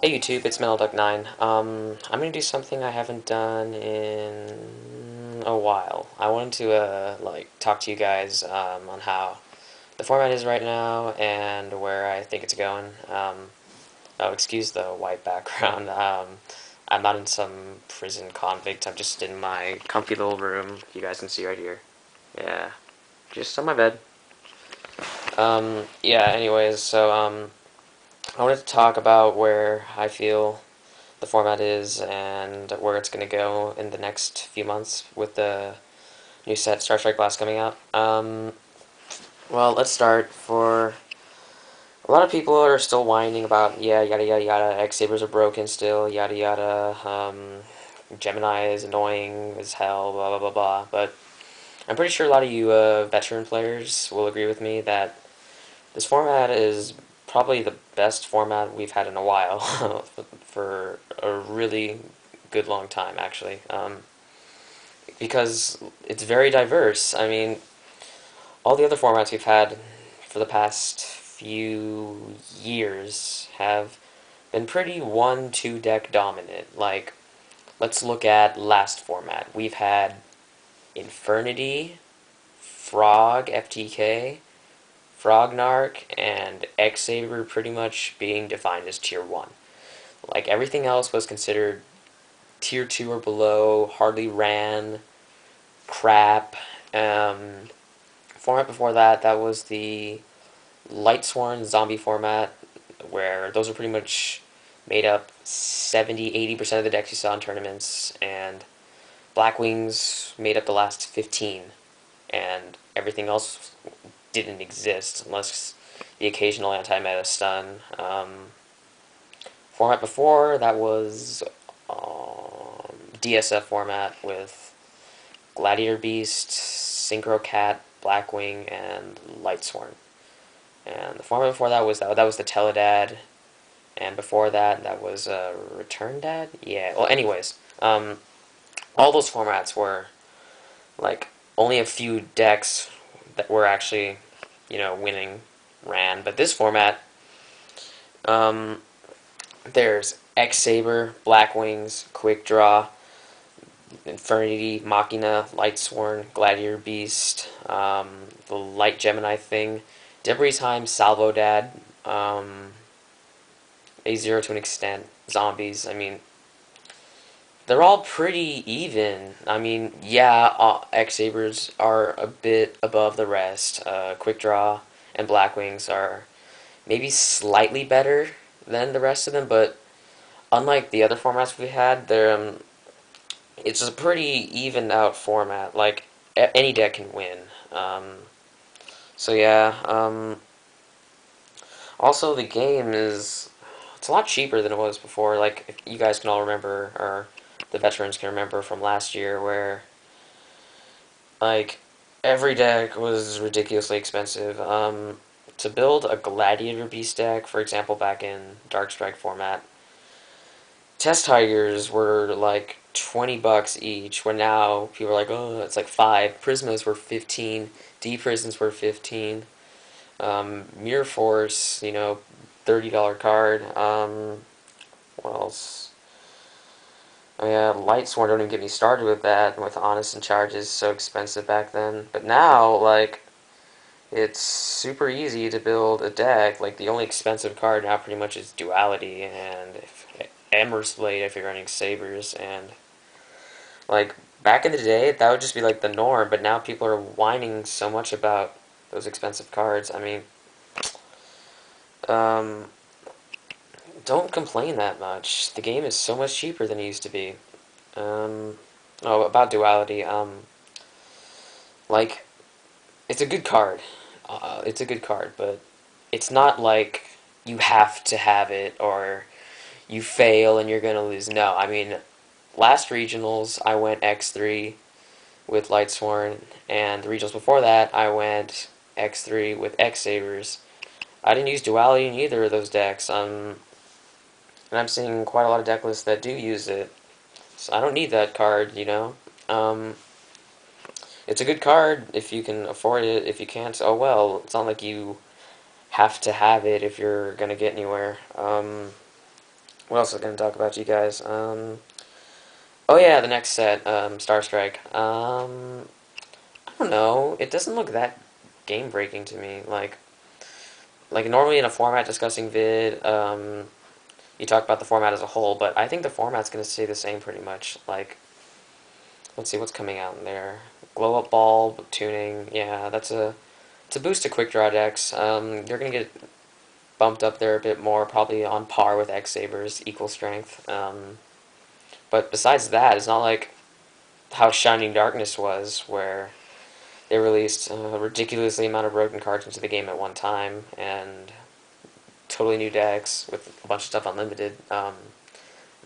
Hey YouTube, it's MetalDuck9. I'm gonna do something I haven't done in a while. I wanted to talk to you guys on how the format is right now and where I think it's going. Oh, excuse the white background. I'm not in some prison convict. I'm just in my comfy little room. You guys can see right here. Yeah, just on my bed. Yeah. Anyways, I wanted to talk about where I feel the format is and where it's going to go in the next few months with the new set Star Strike Blast coming out. Well, let's start. For a lot of people are still whining about, yeah, yada yada yada, X-sabers are broken still, yada yada, Gemini is annoying as hell, blah blah blah blah. But I'm pretty sure a lot of you veteran players will agree with me that this format is probably the best format we've had in a while for a really good long time, actually. Because it's very diverse. I mean, all the other formats we've had for the past few years have been pretty 1-2 deck dominant. Like, let's look at last format. We've had Infernity, Frog, FTK, Frognark, and X-Saber pretty much being defined as Tier 1. Like, everything else was considered Tier 2 or below, hardly ran, crap. Format before that, that was the Lightsworn zombie format, where those are pretty much made up 70-80% of the decks you saw in tournaments, and Blackwings made up the last 15, and everything else didn't exist unless the occasional anti-meta stun. Format before that was DSF format with Gladiator Beast, Synchro Cat, Blackwing, and Lightsworn. And the format before that was the Teledad, and before that that was Return Dad. Yeah. Well, anyways, all those formats were like only a few decks that were actually, winning ran. But this format, um, there's X Saber, Blackwings, Quick Draw, Infernity, Machina, Lightsworn, Gladiator Beast, the Light Gemini thing, Debrisheim, Salvo Dad, A0 to an extent, Zombies. I mean, they're all pretty even. I mean, yeah, X-Sabers are a bit above the rest. Quick Draw and Blackwings are maybe slightly better than the rest of them, but unlike the other formats we had, it's a pretty even out format. Like, any deck can win. So yeah. Also, the game is it's a lot cheaper than it was before. Like, if you guys can all remember, or the veterans can remember from last year, where like every deck was ridiculously expensive. To build a Gladiator Beast deck, for example, back in Dark Strike format, Test Tigers were like $20 each. When now people are like, oh, it's like 5. Prismas were 15. D Prisons were 15. Mirror Force, $30 card. What else? Oh yeah, Lightsworn, don't even get me started with that, with Honest and Charges so expensive back then. But now, like, it's super easy to build a deck. Like, the only expensive card now pretty much is Duality and Ember's Blade if you're running Sabers. And, like, back in the day, that would just be, like, the norm. But now people are whining so much about those expensive cards. I mean, um, don't complain that much. The game is so much cheaper than it used to be. Um, oh, about Duality, like, it's a good card. It's a good card, but it's not like you have to have it or you fail and you're gonna lose. No, I mean, last regionals I went X3 with Lightsworn, and the regionals before that I went X3 with X-Sabers. I didn't use Duality in either of those decks, and I'm seeing quite a lot of deck lists that do use it. So I don't need that card, you know? Um, it's a good card if you can afford it. If you can't, oh well. It's not like you have to have it if you're gonna get anywhere. what else was I going to talk about, you guys? Oh yeah, the next set, Star Strike. I don't know. It doesn't look that game breaking to me. Like normally in a format discussing vid, you talk about the format as a whole, but I think the format's going to stay the same pretty much. Like, let's see what's coming out in there. Glow up ball tuning. Yeah, it's a boost to quick draw decks. You're going to get bumped up there a bit more, probably on par with X-sabers, equal strength. But besides that, it's not like how Shining Darkness was, where they released a ridiculously amount of broken cards into the game at one time, and totally new decks with a bunch of stuff unlimited.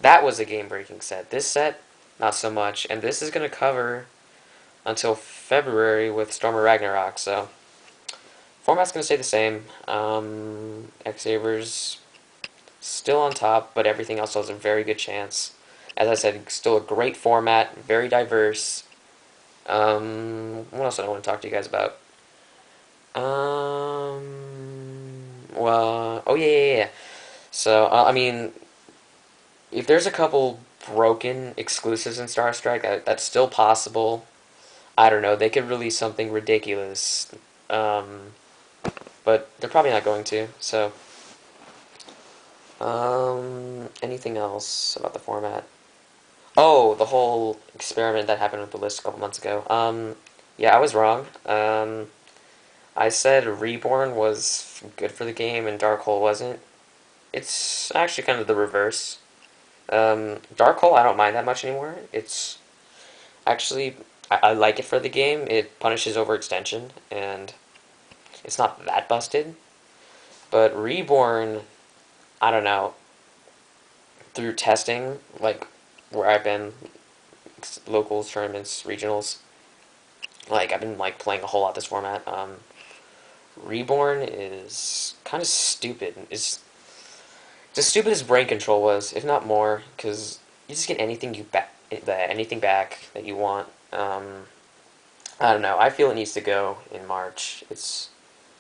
That was a game-breaking set. This set, not so much. And this is going to cover until February with Storm of Ragnarok, so format's going to stay the same. X-Sabers still on top, but everything else has a very good chance. As I said, still a great format, very diverse. What else do I want to talk to you guys about? Well, oh yeah. So, I mean, if there's a couple broken exclusives in Star Strike, that's still possible. I don't know. They could release something ridiculous, but they're probably not going to. So, anything else about the format? Oh, the whole experiment that happened with the list a couple months ago. Yeah, I was wrong. I said Reborn was good for the game and Dark Hole wasn't. It's actually kind of the reverse. Dark Hole, I don't mind that much anymore. It's actually, I like it for the game. It punishes overextension, and it's not that busted. But Reborn, I don't know. Through testing, like where I've been, locals, tournaments, regionals, like I've been like playing a whole lot this format. Reborn is kind of stupid. It's just stupid as brain control was, if not more, because you just get anything back that you want. I don't know. I feel it needs to go in March. It's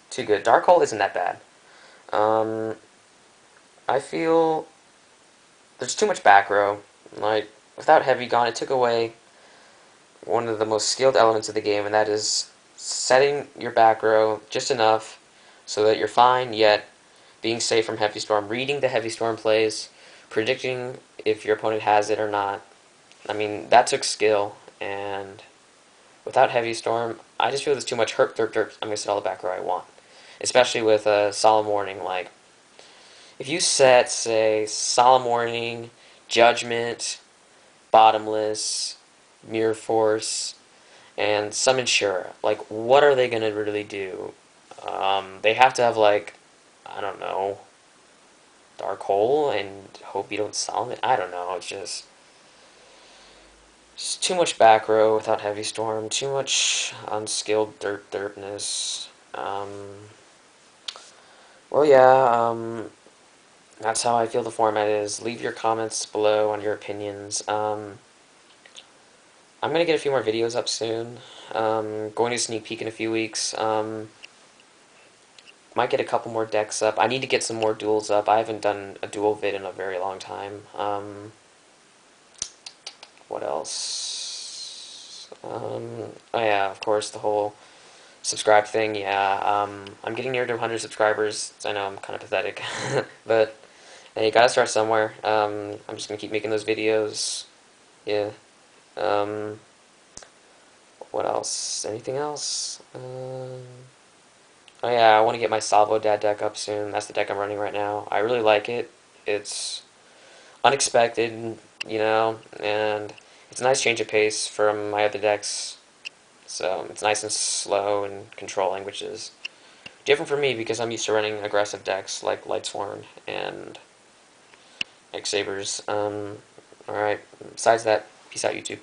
too good. Dark Hole isn't that bad. Um, I feel there's too much back row. Like without Heavy Gone, it took away one of the most skilled elements of the game, and that is setting your back row just enough so that you're fine, yet being safe from Heavy Storm, reading the Heavy Storm plays, predicting if your opponent has it or not. I mean, that took skill, and without Heavy Storm, I just feel there's too much herp, derp, derp. I'm going to set all the back row I want. Especially with Solemn Warning. Like, if you set, say, Solemn Warning, Judgment, Bottomless, Mirror Force, and Summon Shura, like, what are they going to really do? They have to have, like, I don't know, Dark Hole and hope you don't solve it. I don't know. It's just too much back row without Heavy Storm. Too much unskilled derpness. Well, yeah. That's how I feel the format is. Leave your comments below on your opinions. I'm gonna get a few more videos up soon. Going to sneak peek in a few weeks. Might get a couple more decks up. I need to get some more duels up. I haven't done a duel vid in a very long time. What else? Oh yeah, of course, the whole subscribe thing. Yeah, I'm getting near to 100 subscribers. I know I'm kind of pathetic, but hey, you gotta start somewhere. I'm just gonna keep making those videos. Yeah. Um, what else? Anything else? Oh yeah, I want to get my Salvo Dad deck up soon. That's the deck I'm running right now. I really like it. It's unexpected, you know, and it's a nice change of pace from my other decks. So it's nice and slow and controlling, which is different for me because I'm used to running aggressive decks like Lightsworn and X-Sabers. Alright, besides that, peace out, YouTube.